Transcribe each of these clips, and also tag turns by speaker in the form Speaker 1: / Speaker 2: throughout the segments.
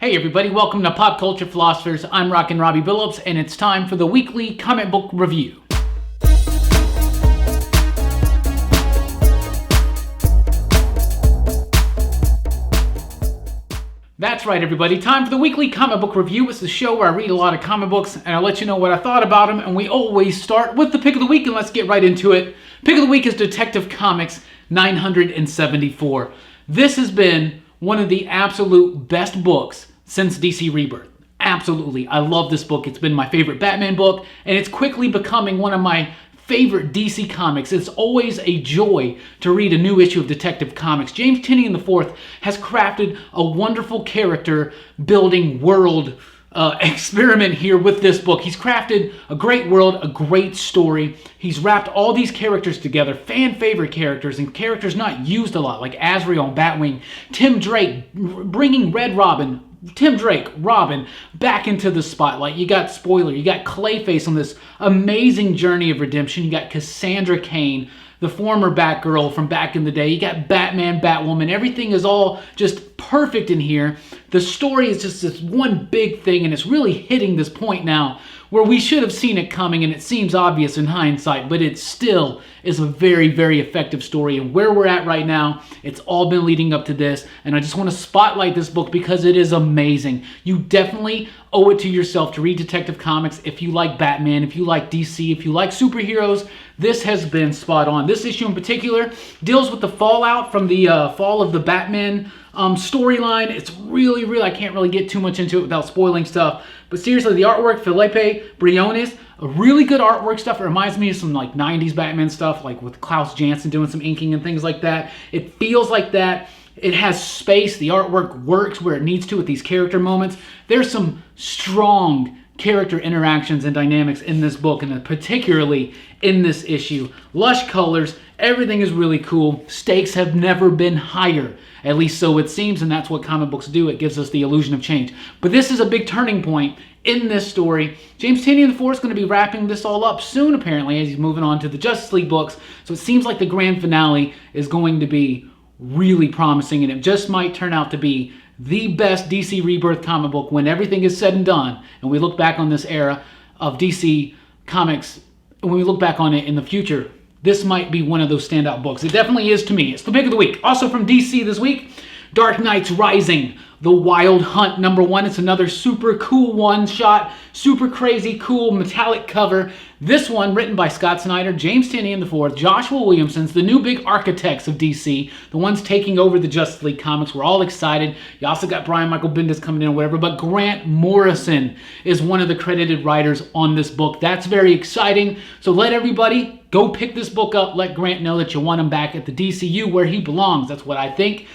Speaker 1: Hey everybody, welcome to Pop Culture Philosophers. I'm Rockin Robbie Billups, and it's time for the weekly comic book review. That's right everybody, time for the weekly comic book review. It's the show where I read a lot of comic books and I'll let you know what I thought about them, and we always start with the pick of the week, and let's get right into it. Pick of the week is Detective Comics 974. This has been one of the absolute best books since DC Rebirth. Absolutely. I love this book. It's been my favorite Batman book, and it's quickly becoming one of my favorite DC comics. It's always a joy to read a new issue of Detective Comics. James Tynion IV has crafted a wonderful character building world experiment here with this book. He's crafted a great world, a great story. He's wrapped all these characters together, fan favorite characters, and characters not used a lot, like Azrael and Batwing, Tim Drake, bringing Tim Drake, Robin, back into the spotlight. You got Spoiler, you got Clayface on this amazing journey of redemption. You got Cassandra Cain, the former Batgirl from back in the day. You got Batman, Batwoman. Everything is all just perfect in here. The story is just this one big thing, and it's really hitting this point now where we should have seen it coming, and it seems obvious in hindsight, but it still is a very, very effective story. And where we're at right now, it's all been leading up to this, and I just want to spotlight this book because it is amazing. You definitely owe it to yourself to read Detective Comics if you like Batman, if you like DC, if you like superheroes. This has been spot on. This issue in particular deals with the fallout from the fall of the Batman storyline. It's really, I can't really get too much into it without spoiling stuff. But seriously, the artwork, Felipe Briones, a really good artwork stuff. It reminds me of some like 90s Batman stuff, like with Klaus Janson doing some inking and things like that. It feels like that. It has space. The artwork works where it needs to with these character moments. There's some strong character interactions and dynamics in this book, and particularly in this issue. Lush colors, everything is really cool. Stakes have never been higher, at least so it seems, and that's what comic books do. It gives us the illusion of change. But this is a big turning point in this story. James Tynion IV is going to be wrapping this all up soon, apparently, as he's moving on to the Justice League books. So it seems like the grand finale is going to be really promising, and it just might turn out to be the best DC Rebirth comic book when everything is said and done, and we look back on this era of DC Comics, when we look back on it in the future. This might be one of those standout books. It definitely is to me. It's the pick of the week. Also from DC this week, Dark Knight's Rising, The Wild Hunt #1. It's another super cool one-shot, super crazy cool metallic cover. This one written by Scott Snyder, James Tynion IV, Joshua Williamson's, the new big architects of DC, the ones taking over the Justice League comics. We're all excited. You also got Brian Michael Bendis coming in or whatever, but Grant Morrison is one of the credited writers on this book. That's very exciting. So let everybody go pick this book up. Let Grant know that you want him back at the DCU where he belongs. That's what I think.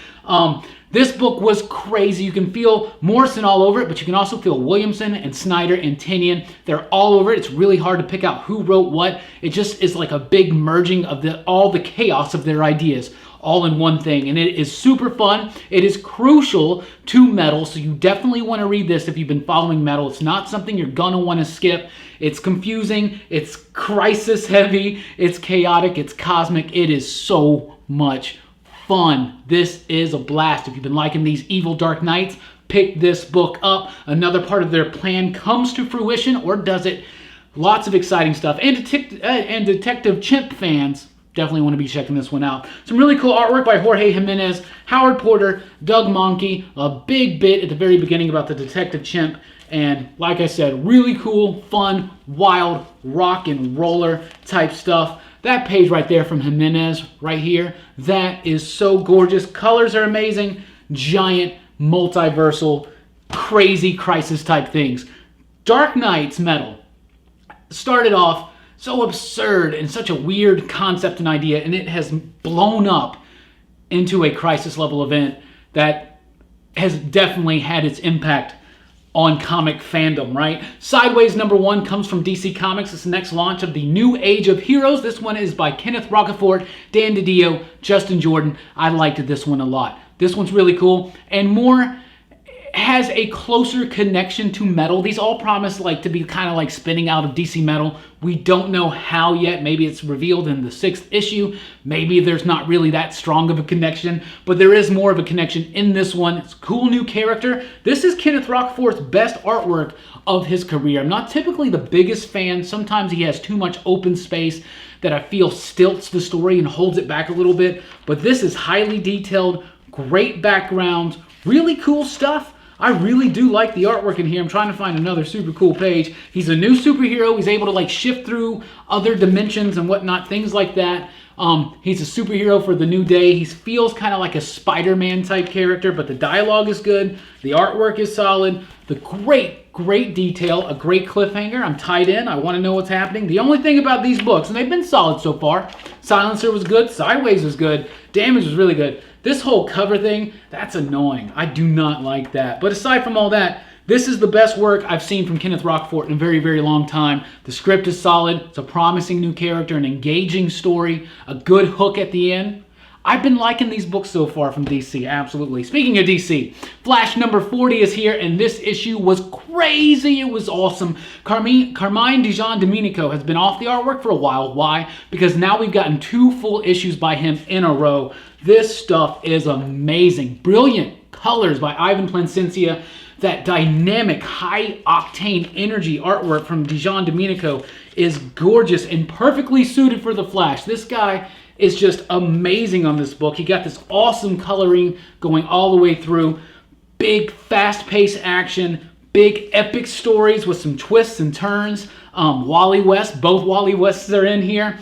Speaker 1: This book was crazy. You can feel Morrison all over it, but you can also feel Williamson and Snyder and Tynion. They're all over it. It's really hard to pick out who wrote what. It just is like a big merging of all the chaos of their ideas all in one thing, and it is super fun. It is crucial to Metal, so you definitely want to read this if you've been following Metal. It's not something you're gonna want to skip. It's confusing, it's crisis heavy, it's chaotic, it's cosmic. It is so much fun. This is a blast. If you've been liking these evil Dark Knights, pick this book up. Another part of their plan comes to fruition, or does it? Lots of exciting stuff. And Detective Chimp fans definitely want to be checking this one out. Some really cool artwork by Jorge Jimenez, Howard Porter, Doug Mahnke. A big bit at the very beginning about the Detective Chimp. And like I said, really cool, fun, wild, rock and roller type stuff. That page right there from Jimenez right here, that is so gorgeous. Colors are amazing. Giant, multiversal, crazy crisis type things. Dark Knight's Metal started off so absurd and such a weird concept and idea, and it has blown up into a crisis level event that has definitely had its impact on comic fandom, right? Sideways #1 comes from DC Comics. It's the next launch of the New Age of Heroes. This one is by Kenneth Rocafort, Dan DiDio, Justin Jordan. I liked this one a lot. This one's really cool, and more has a closer connection to metal. These all promise like to be kind of like spinning out of DC metal. We don't know how yet. Maybe it's revealed in the 6th issue. Maybe there's not really that strong of a connection, but there is more of a connection in this one. It's a cool new character. This is Kenneth Rockforth's best artwork of his career. I'm not typically the biggest fan. Sometimes he has too much open space that I feel stilts the story and holds it back a little bit, but this is highly detailed, great background, really cool stuff. I really do like the artwork in here. I'm trying to find another super cool page. He's a new superhero. He's able to like shift through other dimensions and whatnot, things like that. He's a superhero for the new day. He feels kind of like a SpiderMan type character, but the dialogue is good. The artwork is solid. The great detail, a great cliffhanger. I'm tied in. I want to know what's happening. The only thing about these books, and they've been solid so far, Silencer was good, Sideways was good, Damage was really good. This whole cover thing, that's annoying. I do not like that. But aside from all that, this is the best work I've seen from Kenneth Rockfort in a very, very long time. The script is solid. It's a promising new character, an engaging story, a good hook at the end. I've been liking these books so far from DC, absolutely. Speaking of DC, Flash number 40 is here, and this issue was crazy. It was awesome. Carmine Dijon Domenico has been off the artwork for a while. Why? Because now we've gotten 2 full issues by him in a row. This stuff is amazing. Brilliant colors by Ivan Placencia. That dynamic, high-octane energy artwork from Dijon Domenico is gorgeous and perfectly suited for the Flash. This guy is just amazing on this book. He got this awesome coloring going all the way through. Big, fast-paced action, big, epic stories with some twists and turns. Wally West, both Wally Wests are in here.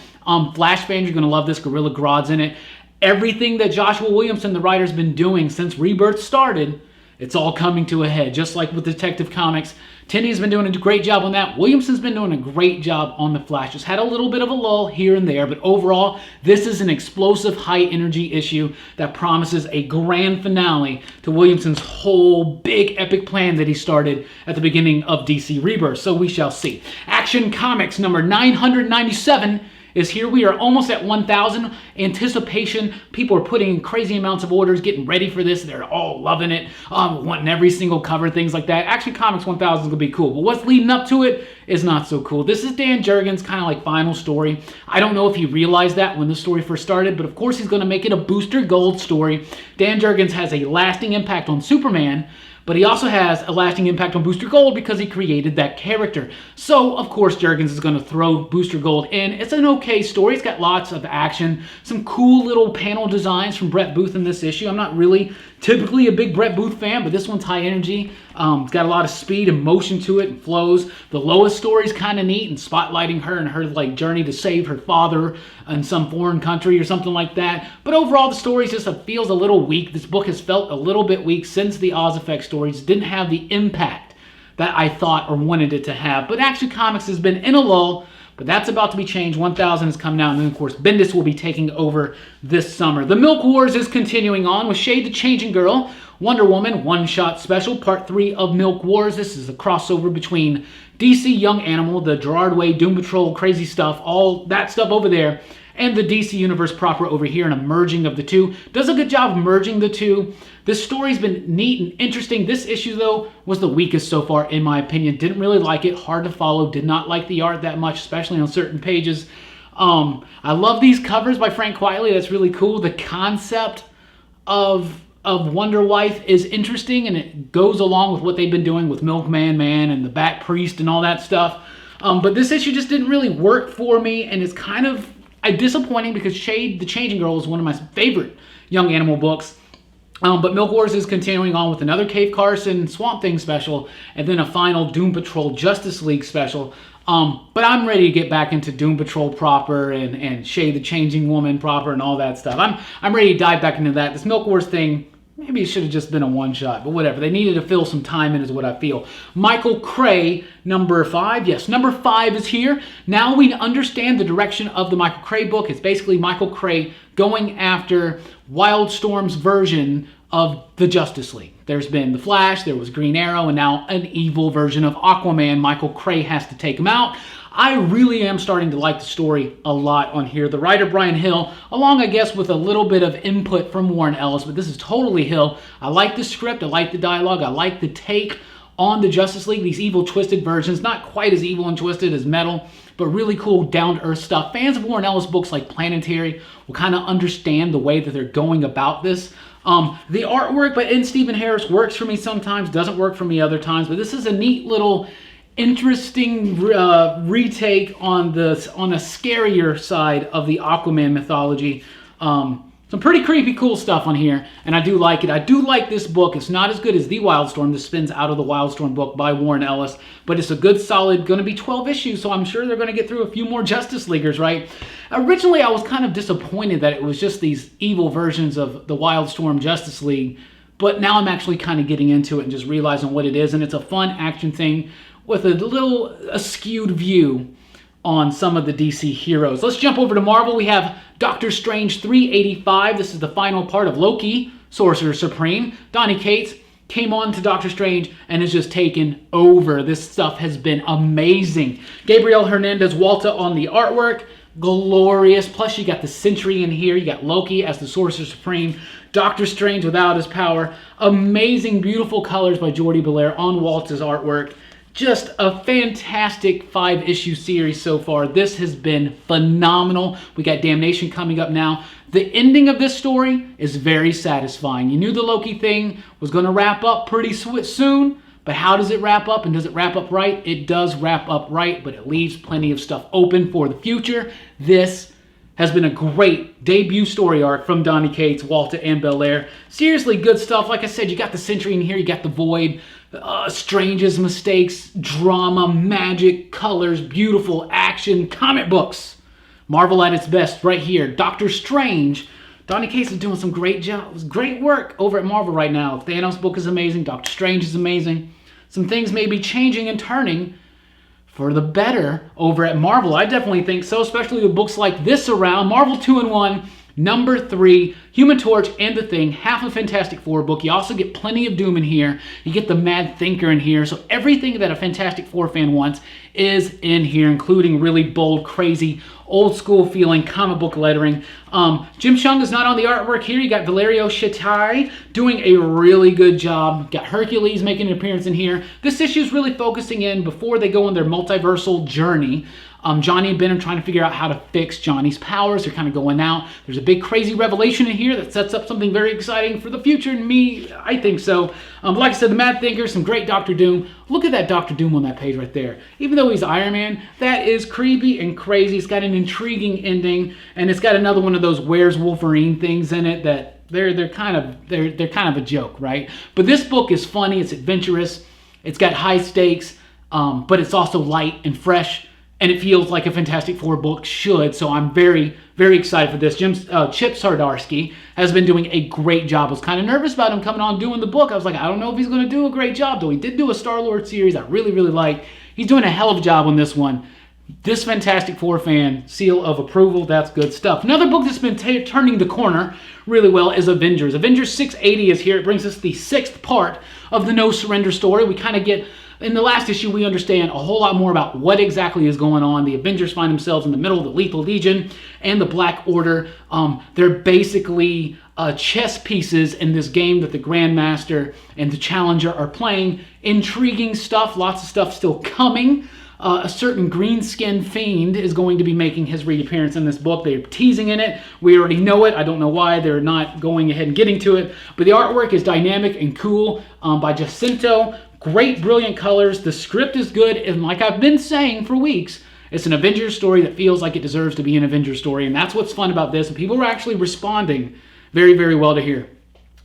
Speaker 1: Flash fans, you're going to love this. Gorilla Grodd's in it. Everything that Joshua Williamson, the writer's been doing since Rebirth started, it's all coming to a head, just like with Detective Comics. Tenney's been doing a great job on that. Williamson's been doing a great job on the Flash. Just had a little bit of a lull here and there, but overall, this is an explosive, high-energy issue that promises a grand finale to Williamson's whole big, epic plan that he started at the beginning of DC Rebirth. So we shall see. Action Comics number 997 is here. We are almost at 1,000. Anticipation. People are putting in crazy amounts of orders, getting ready for this. They're all loving it, wanting every single cover, things like that. Action Comics 1,000 is going to be cool, but what's leading up to it is not so cool. This is Dan Jurgens' kind of like final story. I don't know if he realized that when the story first started, but of course he's going to make it a Booster Gold story. Dan Jurgens has a lasting impact on Superman, but he also has a lasting impact on Booster Gold because he created that character. So, of course, Jurgens is going to throw Booster Gold in. It's an okay story. It's got lots of action. Some cool little panel designs from Brett Booth in this issue. I'm not really typically a big Brett Booth fan, but this one's high energy. It's got a lot of speed and motion to it and flows. The Lois story's kind of neat and spotlighting her and her like journey to save her father in some foreign country or something like that. But overall, the story just feels a little weak. This book has felt a little bit weak since the Oz Effect stories. Didn't have the impact that I thought or wanted it to have. But Action Comics has been in a lull, but that's about to be changed. 1,000 is coming out, and then, of course, Bendis will be taking over this summer. The Milk Wars is continuing on with Shade the Changing Girl, Wonder Woman, one-shot special, part 3 of Milk Wars. This is a crossover between DC Young Animal, the Gerard Way, Doom Patrol, crazy stuff, all that stuff over there, and the DC Universe proper over here, and a merging of the two. Does a good job of merging the two. This story's been neat and interesting. This issue, though, was the weakest so far, in my opinion. Didn't really like it. Hard to follow. Did not like the art that much, especially on certain pages. I love these covers by Frank Quitely. That's really cool. The concept of Wonder Wife is interesting, and it goes along with what they've been doing with Milkman Man and the Bat Priest and all that stuff. But this issue just didn't really work for me, and it's kind of disappointing because Shade the Changing Girl is one of my favorite Young Animal books. But Milk Wars is continuing on with another Cave Carson Swamp Thing special, and then a final Doom Patrol Justice League special. But I'm ready to get back into Doom Patrol proper and Shade the Changing Woman proper and all that stuff. I'm ready to dive back into that. This Milk Wars thing, maybe it should have just been a one-shot, but whatever. They needed to fill some time in is what I feel. Michael Cray, number 5. Yes, number 5 is here. Now we understand the direction of the Michael Cray book. It's basically Michael Cray going after Wildstorm's version of the Justice League. There's been the Flash, there was Green Arrow, and now an evil version of Aquaman. Michael Cray has to take him out. I really am starting to like the story a lot on here. The writer Brian Hill, along I guess with a little bit of input from Warren Ellis, but this is totally Hill. I like the script, I like the dialogue, I like the take on the Justice League, these evil, twisted versions. Not quite as evil and twisted as Metal, but really cool, down-to-earth stuff. Fans of Warren Ellis books like Planetary will kind of understand the way that they're going about this. The artwork by Stephen Harris works for me sometimes, doesn't work for me other times, but this is a neat little interesting retake on a scarier side of the Aquaman mythology. Some pretty creepy cool stuff on here, and I do like it. I do like this book. It's not as good as The Wildstorm. This spins out of the Wildstorm book by Warren Ellis, but it's a good solid, going to be 12 issues, so I'm sure they're going to get through a few more Justice Leaguers, right? Originally, I was kind of disappointed that it was just these evil versions of the Wildstorm Justice League, but now I'm actually kind of getting into it and just realizing what it is, and it's a fun action thing with a little skewed view on some of the DC heroes. Let's jump over to Marvel. We have Doctor Strange 385. This is the final part of Loki, Sorcerer Supreme. Donny Cates came on to Doctor Strange and has just taken over. This stuff has been amazing. Gabriel Hernandez Walta on the artwork. Glorious. Plus you got the Sentry in here. You got Loki as the Sorcerer Supreme. Doctor Strange without his power. Amazing, beautiful colors by Jordi Belair on Walta's artwork. Just a fantastic 5-issue series so far. This has been phenomenal. We got Damnation coming up now. The ending of this story is very satisfying. You knew the Loki thing was going to wrap up pretty soon, but how does it wrap up, and does it wrap up right? It does wrap up right, but it leaves plenty of stuff open for the future. This has been a great debut story arc from Donny Cates, Walta, and Belair. Seriously good stuff. Like I said, you got the Sentry in here, you got the Void, Strange's mistakes, drama, magic, colors, beautiful action, comic books. Marvel at its best right here. Doctor Strange. Donny Cates is doing some great jobs, great work over at Marvel right now. Thanos book is amazing. Doctor Strange is amazing. Some things may be changing and turning for the better over at Marvel. I definitely think so, especially with books like this around. Marvel 2-in-1, number 3, Human Torch and The Thing, half a Fantastic Four book. You also get plenty of Doom in here. You get the Mad Thinker in here. So everything that a Fantastic Four fan wants is in here, including really bold, crazy, old school feeling comic book lettering. Jim Chung is not on the artwork here. You got Valerio Shatai doing a really good job. Got Hercules making an appearance in here. This issue is really focusing in before they go on their multiversal journey. Johnny and Ben are trying to figure out how to fix Johnny's powers. They're kind of going out. There's a big crazy revelation in here that sets up something very exciting for the future, and I think so. Like I said, the Mad Thinker, some great Doctor Doom. Look at that Doctor Doom on that page right there. Even though he's Iron Man, that is creepy and crazy. It's got an intriguing ending, and it's got another one of those Where's Wolverine things in it that they're kind of a joke, right? But this book is funny. It's adventurous. It's got high stakes, but it's also light and fresh. And it feels like a Fantastic Four book should, so I'm very, very excited for this. Chip Sardarsky has been doing a great job. I was kind of nervous about him coming on doing the book. I was like, I don't know if he's going to do a great job, though. He did do a Star-Lord series I really, really like. He's doing a hell of a job on this one. This Fantastic Four fan, seal of approval. That's good stuff. Another book that's been turning the corner really well is Avengers. Avengers 680 is here. It brings us the 6th part of the No Surrender story. We kind of get... In the last issue, we understand a whole lot more about what exactly is going on. The Avengers find themselves in the middle of the Lethal Legion and the Black Order. They're basically chess pieces in this game that the Grandmaster and the Challenger are playing. Intriguing stuff, lots of stuff still coming. A certain green-skinned fiend is going to be making his reappearance in this book. They're teasing in it. We already know it. I don't know why they're not going ahead and getting to it. But the artwork is dynamic and cool by Jacinto. Great, brilliant colors. The script is good. And like I've been saying for weeks, it's an Avengers story that feels like it deserves to be an Avengers story. And that's what's fun about this. And people are actually responding very, very well to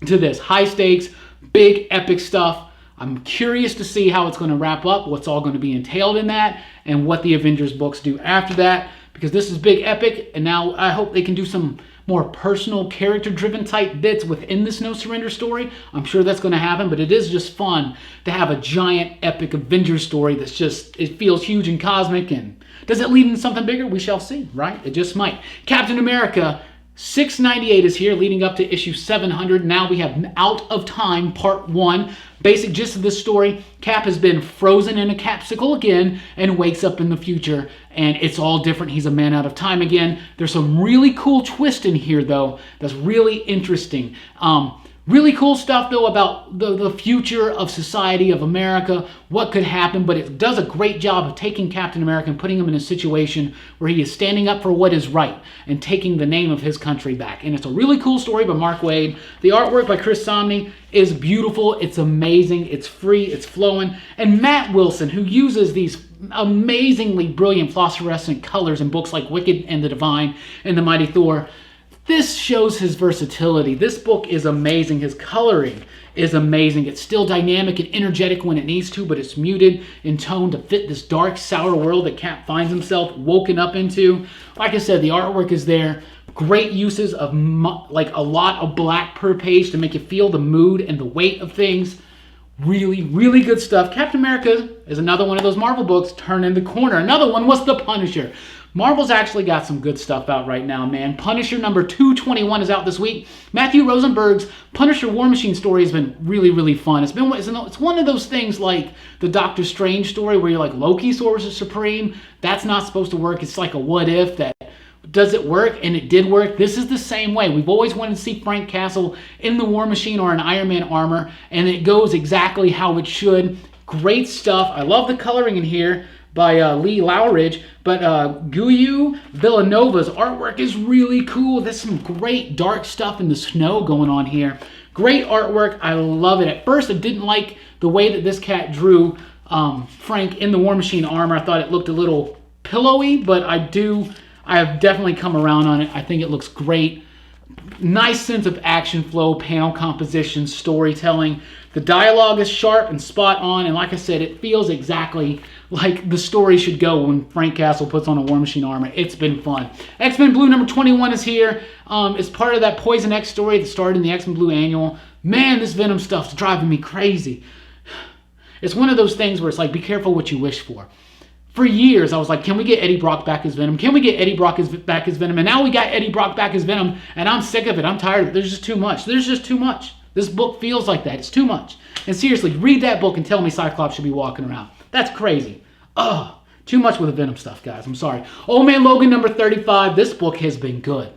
Speaker 1: this. High stakes, big, epic stuff. I'm curious to see how it's going to wrap up, what's all going to be entailed in that, and what the Avengers books do after that. Because this is big, epic, and now I hope they can do some more personal, character-driven type bits within this No Surrender story. I'm sure that's going to happen, but it is just fun to have a giant, epic Avengers story that's just, it feels huge and cosmic, and does it lead into something bigger? We shall see, right? It just might. Captain America 698 is here, leading up to issue 700. Now we have Out of Time, Part 1. Basic gist of this story, Cap has been frozen in a capsicle again and wakes up in the future, and it's all different. He's a man out of time again. There's some really cool twist in here, though, that's really interesting. Really cool stuff, though, about the future of society, of America, what could happen, but it does a great job of taking Captain America and putting him in a situation where he is standing up for what is right and taking the name of his country back. And it's a really cool story by Mark Waid. The artwork by Chris Samnee is beautiful. It's amazing. It's free. It's flowing. And Matt Wilson, who uses these amazingly brilliant phosphorescent colors in books like Wicked and the Divine and The Mighty Thor, this shows his versatility. This book is amazing. His coloring is amazing. It's still dynamic and energetic when it needs to, but it's muted in tone to fit this dark, sour world that Cap finds himself woken up into. Like I said, the artwork is there. Great uses of like a lot of black per page to make you feel the mood and the weight of things. Really, really good stuff. Captain America is another one of those Marvel books turning the corner. Another one was The Punisher. Marvel's actually got some good stuff out right now, man. Punisher number 221 is out this week. Matthew Rosenberg's Punisher War Machine story has been really, really fun. It's one of those things like the Doctor Strange story where you're like, Loki sources supreme. That's not supposed to work. It's like a what if that. Does it work? And it did work. This is the same way. We've always wanted to see Frank Castle in the War Machine or an Iron Man armor, and it goes exactly how it should. Great stuff. I love the coloring in here by Lee Lowridge, but Guyu Villanova's artwork is really cool. There's some great dark stuff in the snow going on here. Great artwork. I love it. At first, I didn't like the way that this cat drew Frank in the War Machine armor. I thought it looked a little pillowy, but I have definitely come around on it. I think it looks great. Nice sense of action flow, panel composition, storytelling. The dialogue is sharp and spot on, and like I said, it feels exactly like the story should go when Frank Castle puts on a War Machine armor. It's been fun. X-Men Blue number 21 is here. It's part of that Poison X story that started in the X-Men Blue annual. Man, this Venom stuff's driving me crazy. It's one of those things where it's like, be careful what you wish for. For years, I was like, can we get Eddie Brock back as Venom? Can we get Eddie Brock back as Venom? And now we got Eddie Brock back as Venom, and I'm sick of it. I'm tired of it. There's just too much. There's just too much. This book feels like that. It's too much. And seriously, read that book and tell me Cyclops should be walking around. That's crazy. Ugh. Too much with the Venom stuff, guys. I'm sorry. Old Man Logan number 35. This book has been good.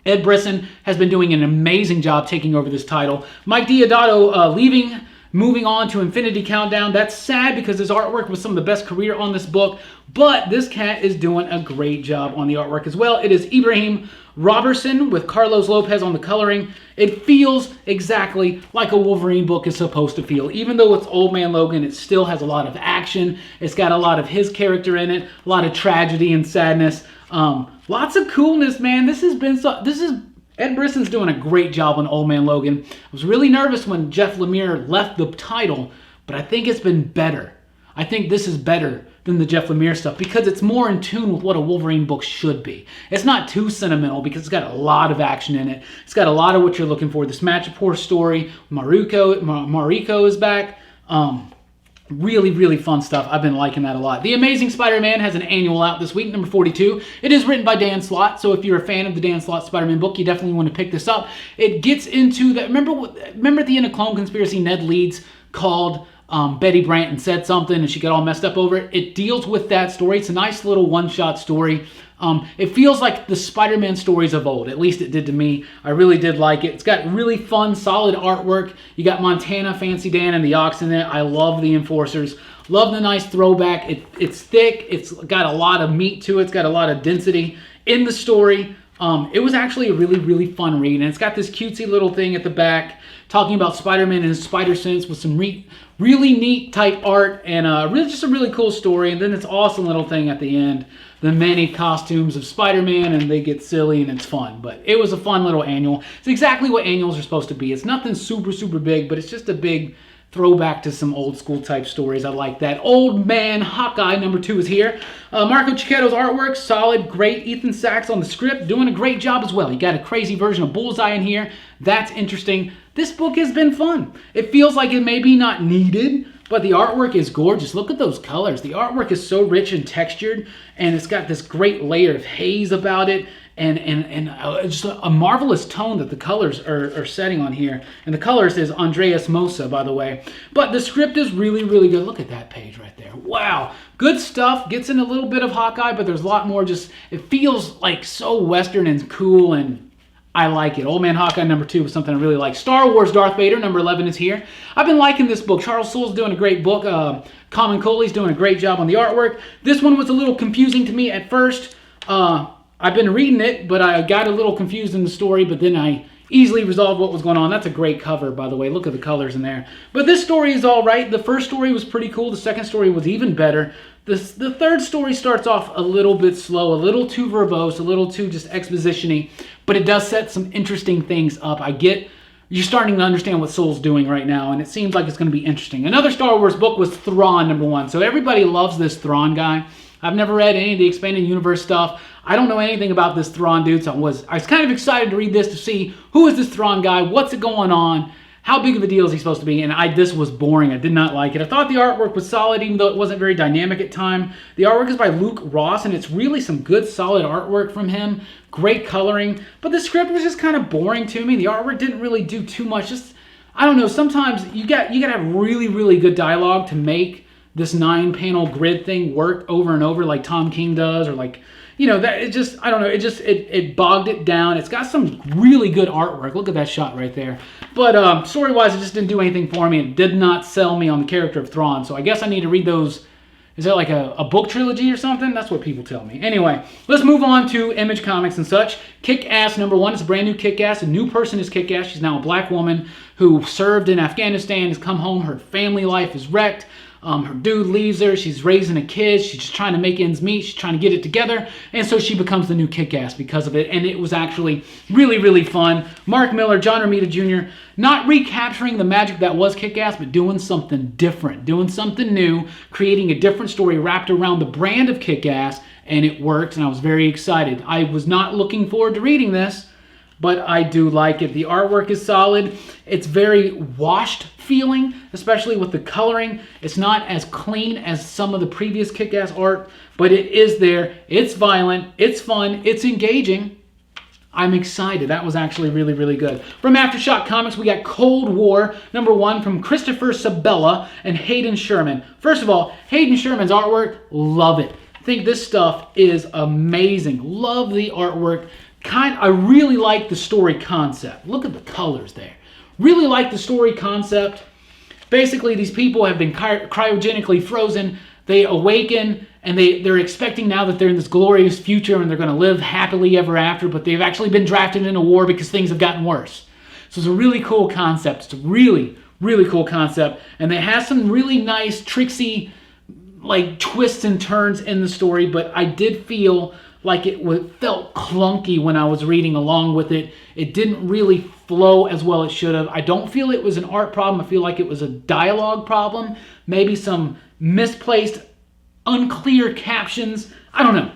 Speaker 1: Ed Brisson has been doing an amazing job taking over this title. Mike Deodato moving on to Infinity Countdown. That's sad because his artwork was some of the best career on this book, but this cat is doing a great job on the artwork as well. It is Ibrahim Robertson with Carlos Lopez on the coloring. It feels exactly like a Wolverine book is supposed to feel. Even though it's Old Man Logan, it still has a lot of action. It's got a lot of his character in it, a lot of tragedy and sadness. Lots of coolness, man. Ed Brisson's doing a great job on Old Man Logan. I was really nervous when Jeff Lemire left the title, but I think it's been better. I think this is better than the Jeff Lemire stuff because it's more in tune with what a Wolverine book should be. It's not too sentimental because it's got a lot of action in it. It's got a lot of what you're looking for. This Madripoor story, Mariko is back. Really, really fun stuff. I've been liking that a lot. The Amazing Spider-Man has an annual out this week, number 42. It is written by Dan Slott, so if you're a fan of the Dan Slott Spider-Man book, you definitely want to pick this up. It gets into that. Remember at the end of Clone Conspiracy, Ned Leeds called Betty Brant and said something, and she got all messed up over it. It deals with that story. It's a nice little one-shot story. It feels like the Spider-Man stories of old. At least it did to me. I really did like it. It's got really fun, solid artwork. You got Montana, Fancy Dan, and the Ox in it. I love the Enforcers. Love the nice throwback. It's thick. It's got a lot of meat to it. It's got a lot of density in the story. It was actually a really, really fun read. And it's got this cutesy little thing at the back talking about Spider-Man and his spider sense with some really neat type art and just a really cool story. And then this awesome little thing at the end. The many costumes of Spider-Man, and they get silly and it's fun. But it was a fun little annual. It's exactly what annuals are supposed to be. It's nothing super, super big, but it's just a big throwback to some old school type stories. I like that. Old Man Hawkeye number 2 is here. Marco Cicchetto's artwork, solid, great. Ethan Sachs on the script, doing a great job as well. You got a crazy version of Bullseye in here. That's interesting. This book has been fun. It feels like it may be not needed, but the artwork is gorgeous. Look at those colors. The artwork is so rich and textured, and it's got this great layer of haze about it. and just a marvelous tone that the colors are setting on here. And the colors is Andreas Mosa, by the way. But the script is really, really good. Look at that page right there. Wow. Good stuff. Gets in a little bit of Hawkeye, but there's a lot more. Just, it feels like so Western and cool, and I like it. Old Man Hawkeye #2 was something I really like. Star Wars Darth Vader #11 is here. I've been liking this book. Charles Soule's doing a great book. Common Coley's doing a great job on the artwork. This one was a little confusing to me at first. I've been reading it, but I got a little confused in the story, but then I easily resolved what was going on. That's a great cover, by the way. Look at the colors in there. But this story is all right. The first story was pretty cool. The second story was even better. The third story starts off a little bit slow, a little too verbose, a little too just exposition-y, but it does set some interesting things up. You're starting to understand what Soule's doing right now, and it seems like it's going to be interesting. Another Star Wars book was Thrawn #1. So everybody loves this Thrawn guy. I've never read any of the expanded universe stuff. I don't know anything about this Thrawn dude, so I was kind of excited to read this to see who is this Thrawn guy, what's it going on, how big of a deal is he supposed to be, and this was boring. I did not like it. I thought the artwork was solid, even though it wasn't very dynamic at time. The artwork is by Luke Ross, and it's really some good, solid artwork from him. Great coloring, but the script was just kind of boring to me. The artwork didn't really do too much. Just, I don't know, sometimes you got to have really, really good dialogue to make this 9-panel grid thing work over and over like Tom King does, or like, you know, that it just, I don't know, it bogged it down. It's got some really good artwork. Look at that shot right there. But story-wise, it just didn't do anything for me. It did not sell me on the character of Thrawn. So I guess I need to read those. Is that like a book trilogy or something? That's what people tell me. Anyway, let's move on to Image Comics and such. Kick-Ass #1. It's a brand new Kick-Ass. A new person is Kick-Ass. She's now a black woman who served in Afghanistan, has come home. Her family life is wrecked. Her dude leaves her. She's raising a kid. She's just trying to make ends meet. She's trying to get it together. And so she becomes the new Kick-Ass because of it. And it was actually really, really fun. Mark Miller, John Romita Jr., not recapturing the magic that was Kick-Ass, but doing something different, doing something new, creating a different story wrapped around the brand of Kick-Ass. And it worked, and I was very excited. I was not looking forward to reading this, but I do like it. The artwork is solid. It's very washed feeling, especially with the coloring. It's not as clean as some of the previous Kick-Ass art, but it is there. It's violent. It's fun. It's engaging. I'm excited. That was actually really, really good. From Aftershock Comments, we got Cold War #1 from Christopher Sabella and Hayden Sherman. First of all, Hayden Sherman's artwork, love it. I think this stuff is amazing. Love the artwork. I really like the story concept. Look at the colors there. Really like the story concept. Basically, these people have been cryogenically frozen. They awaken, and they're expecting now that they're in this glorious future and they're going to live happily ever after, but they've actually been drafted in a war because things have gotten worse. So it's a really cool concept. It's a really, really cool concept. And it has some really nice, tricksy, like, twists and turns in the story, but I did feel like it felt clunky when I was reading along with it. It didn't really flow as well as it should have. I don't feel it was an art problem. I feel like it was a dialogue problem. Maybe some misplaced, unclear captions. I don't know.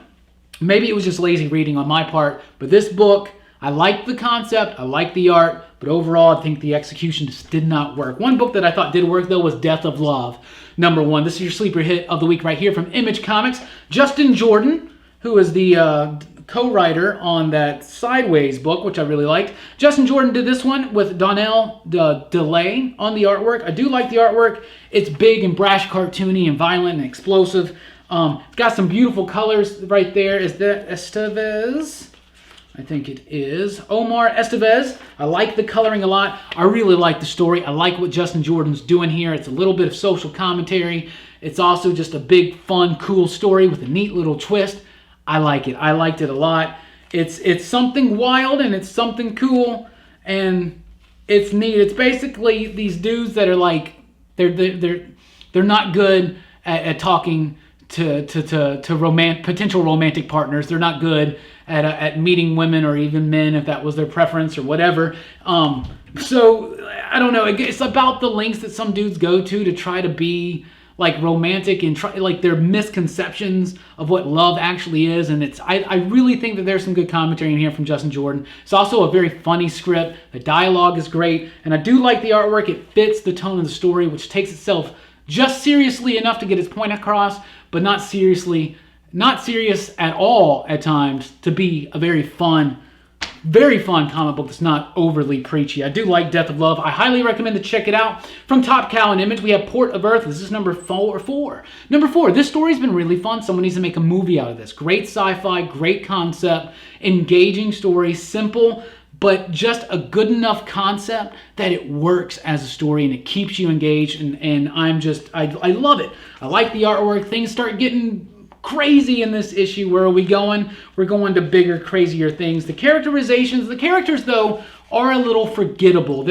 Speaker 1: Maybe it was just lazy reading on my part. But this book, I like the concept. I like the art. But overall, I think the execution just did not work. One book that I thought did work, though, was Death of Love #1. This is your sleeper hit of the week right here from Image Comics. Justin Jordan, who is the co-writer on that Sideways book, which I really liked. Justin Jordan did this one with Donnell DeLay on the artwork. I do like the artwork. It's big and brash, cartoony and violent and explosive. It's got some beautiful colors right there. Is that Estevez? I think it is. Omar Estevez. I like the coloring a lot. I really like the story. I like what Justin Jordan's doing here. It's a little bit of social commentary. It's also just a big, fun, cool story with a neat little twist. I like it. I liked it a lot. It's something wild and it's something cool and it's neat. It's basically these dudes that are like they're not good at talking to potential romantic partners. They're not good at meeting women or even men if that was their preference or whatever. So I don't know. It's about the lengths that some dudes go to try to be like romantic and like their misconceptions of what love actually is. And I really think that there's some good commentary in here from Justin Jordan. It's also a very funny script. The dialogue is great. And I do like the artwork. It fits the tone of the story, which takes itself just seriously enough to get its point across, but not seriously not serious at all at times, to be a very fun comic book that's not overly preachy. I do like Death of Love. I highly recommend to check it out. From Top Cow and Image, we have Port of Earth. This is number 4. Number 4, this story's been really fun. Someone needs to make a movie out of this. Great sci-fi, great concept, engaging story, simple, but just a good enough concept that it works as a story and it keeps you engaged, and I love it. I like the artwork. Things start getting crazy in this issue. Where are we going? We're going to bigger, crazier things. The characters though are a little forgettable.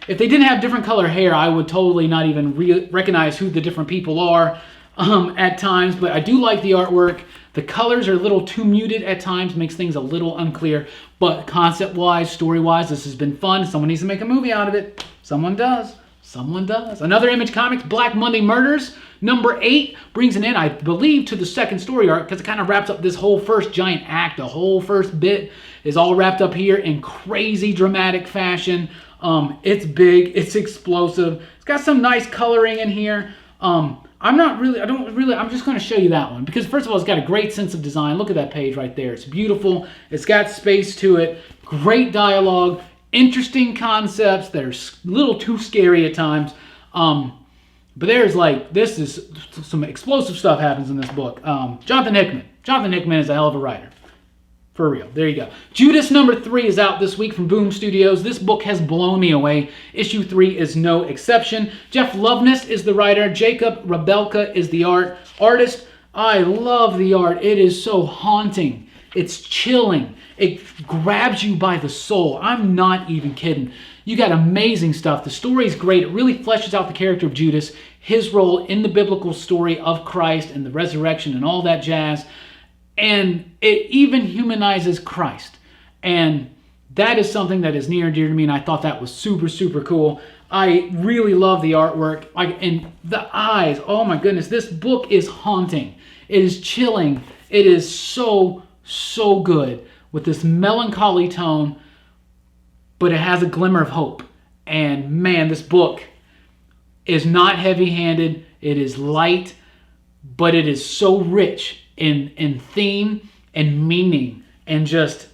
Speaker 1: If they didn't have different color hair, I would totally not even recognize who the different people are at times, but I do like the artwork. The colors are a little too muted at times, makes things a little unclear, but concept-wise, story-wise, this has been fun. Someone needs to make a movie out of it. Someone does. Another Image Comics, Black Monday Murders, number 8, brings it in, I believe, to the second story arc, because it kind of wraps up this whole first giant act. The whole first bit is all wrapped up here in crazy dramatic fashion. It's big, it's explosive, it's got some nice coloring in here. I'm just going to show you that one, because first of all, it's got a great sense of design. Look at that page right there. It's beautiful. It's got space to it. Great dialogue. Interesting concepts that are a little too scary at times. But this is some explosive stuff happens in this book. Jonathan Hickman is a hell of a writer. For real. There you go. Judas number 3 is out this week from Boom Studios. This book has blown me away. Issue 3 is no exception. Jeff Loveness is the writer. Jacob Rabelka is the artist. I love the art. It is so haunting. It's chilling. It grabs you by the soul. I'm not even kidding. You got amazing stuff. The story is great. It really fleshes out the character of Judas, his role in the biblical story of Christ and the resurrection and all that jazz. And it even humanizes Christ. And that is something that is near and dear to me, and I thought that was super, super cool. I really love the artwork. And the eyes, oh my goodness, this book is haunting. It is chilling. It is so, so good with this melancholy tone, but it has a glimmer of hope. And man, this book is not heavy-handed. It is light, but it is so rich in theme and meaning and just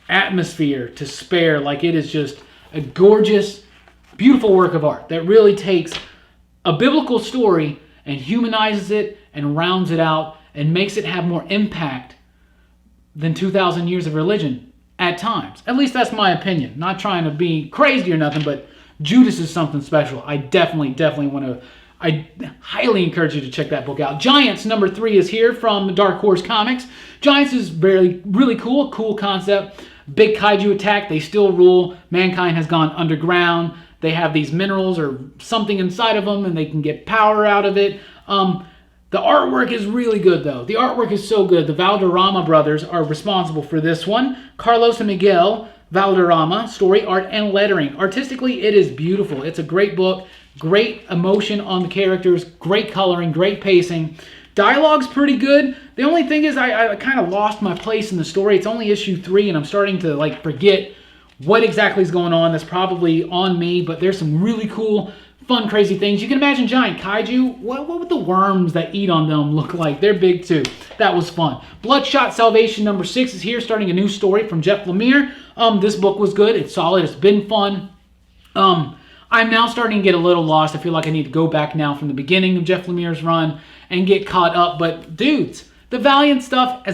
Speaker 1: atmosphere to spare. Like, it is just a gorgeous, beautiful work of art that really takes a biblical story and humanizes it and rounds it out and makes it have more impact than 2,000 years of religion at times. At least that's my opinion. Not trying to be crazy or nothing, but Judas is something special. I definitely want to... I highly encourage you to check that book out. Giants number 3 is here from Dark Horse Comics. Giants is really cool concept. Big kaiju attack. They still rule. Mankind has gone underground. They have these minerals or something inside of them, and they can get power out of it. The artwork is really good, though. The artwork is so good. The Valderrama brothers are responsible for this one. Carlos and Miguel Valderrama, story, art, and lettering. Artistically, it is beautiful. It's a great book. Great emotion on the characters. Great coloring. Great pacing. Dialogue's pretty good. The only thing is I kind of lost my place in the story. It's only issue 3, and I'm starting to forget what exactly is going on. That's probably on me, but there's some really cool, fun, crazy things. You can imagine giant kaiju. What would the worms that eat on them look like? They're big too. That was fun. Bloodshot Salvation number 6 is here, starting a new story from Jeff Lemire. This book was good. It's solid. It's been fun. I'm now starting to get a little lost. I feel like I need to go back now from the beginning of Jeff Lemire's run and get caught up. But dudes, the Valiant's got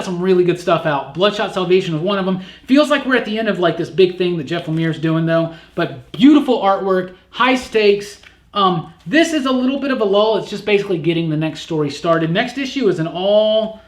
Speaker 1: some really good stuff out. Bloodshot Salvation is one of them. Feels like we're at the end of this big thing that Jeff Lemire's doing though. But beautiful artwork, high stakes. This is a little bit of a lull. It's just basically getting the next story started. Next issue is an all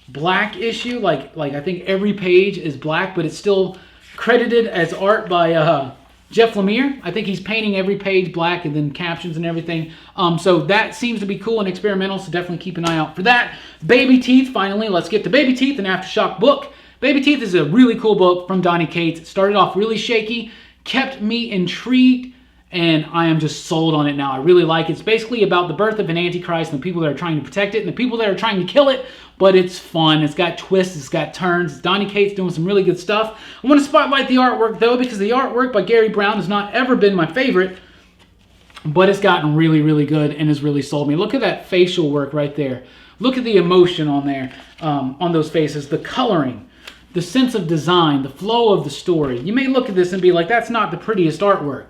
Speaker 1: black issue. Like I think every page is black, but it's still credited as art by Jeff Lemire. I think he's painting every page black and then captions and everything. So that seems to be cool and experimental, so definitely keep an eye out for that. Baby Teeth, finally. Let's get to Baby Teeth, an Aftershock book. Baby Teeth is a really cool book from Donny Cates. It started off really shaky, kept me intrigued, and I am just sold on it now. I really like it. It's basically about the birth of an Antichrist and the people that are trying to protect it and the people that are trying to kill it, but it's fun. It's got twists. It's got turns. It's Donny Cates doing some really good stuff. I want to spotlight the artwork, though, because the artwork by Gary Brown has not ever been my favorite. but it's gotten really, really good and has really sold me. Look at that facial work right there. Look at the emotion on there, on those faces, the coloring, the sense of design, the flow of the story. You may look at this and be like, that's not the prettiest artwork,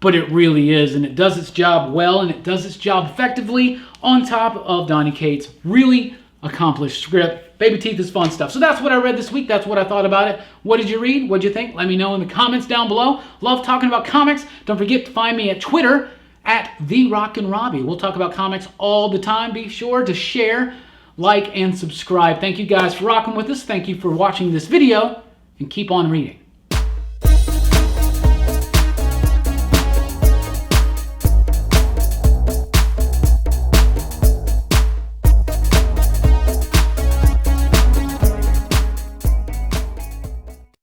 Speaker 1: but it really is, and it does its job well, and it does its job effectively on top of Donny Cates' really accomplished script. Baby Teeth is fun stuff. So that's what I read this week. That's what I thought about it. What did you read? What did you think? Let me know in the comments down below. Love talking about comics. Don't forget to find me at Twitter at Rockin Robbie. We'll talk about comics all the time. Be sure to share, like, and subscribe. Thank you guys for rocking with us. Thank you for watching this video, and keep on reading.